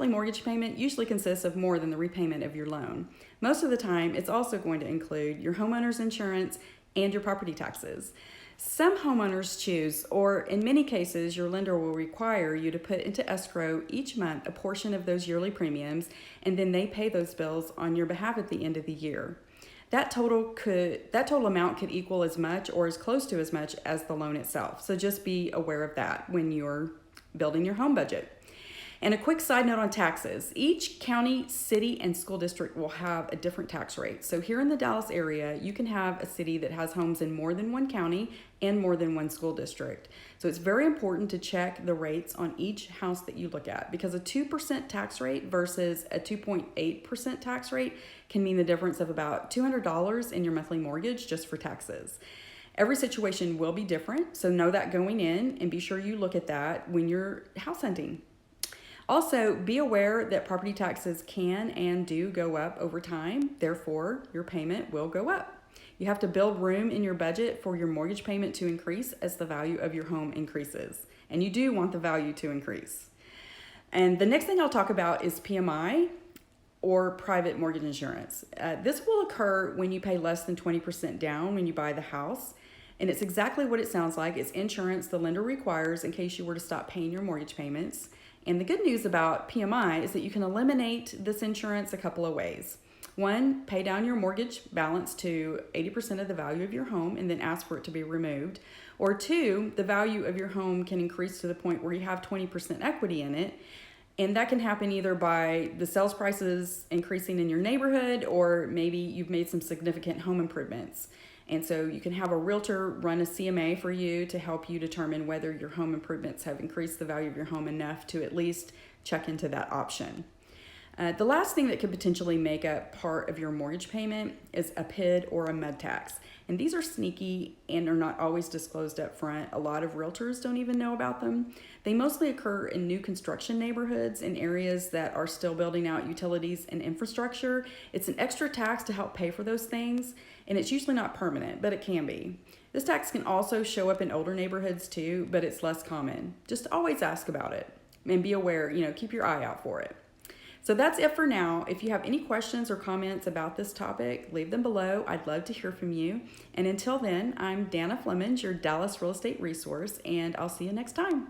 monthly mortgage payment usually consists of more than the repayment of your loan. Most of the time, it's also going to include your homeowner's insurance and your property taxes. Some homeowners choose, or in many cases, your lender will require you to put into escrow each month a portion of those yearly premiums, and then they pay those bills on your behalf at the end of the year. That total amount could equal as much or as close to as much as the loan itself. So just be aware of that when you're building your home budget. And a quick side note on taxes. Each county, city, and school district will have a different tax rate. So here in the Dallas area, you can have a city that has homes in more than one county and more than one school district. So it's very important to check the rates on each house that you look at, because a 2% tax rate versus a 2.8% tax rate can mean the difference of about $200 in your monthly mortgage just for taxes. Every situation will be different, so know that going in, and be sure you look at that when you're house hunting. Also, be aware that property taxes can and do go up over time. Therefore, your payment will go up. You have to build room in your budget for your mortgage payment to increase as the value of your home increases. And you do want the value to increase. And the next thing I'll talk about is PMI, or private mortgage insurance. This will occur when you pay less than 20% down when you buy the house. And it's exactly what it sounds like. It's insurance the lender requires in case you were to stop paying your mortgage payments. And the good news about PMI is that you can eliminate this insurance a couple of ways. One, pay down your mortgage balance to 80% of the value of your home and then ask for it to be removed. Or two, the value of your home can increase to the point where you have 20% equity in it. And that can happen either by the sales prices increasing in your neighborhood, or maybe you've made some significant home improvements. And so you can have a realtor run a CMA for you to help you determine whether your home improvements have increased the value of your home enough to at least check into that option. The last thing that could potentially make up part of your mortgage payment is a PID or a MUD tax. And these are sneaky and are not always disclosed up front. A lot of realtors don't even know about them. They mostly occur in new construction neighborhoods in areas that are still building out utilities and infrastructure. It's an extra tax to help pay for those things, and it's usually not permanent, but it can be. This tax can also show up in older neighborhoods too, but it's less common. Just always ask about it and be aware, keep your eye out for it. So that's it for now. If you have any questions or comments about this topic, leave them below. I'd love to hear from you. And until then, I'm Dana Flemons, your Dallas real estate resource, and I'll see you next time.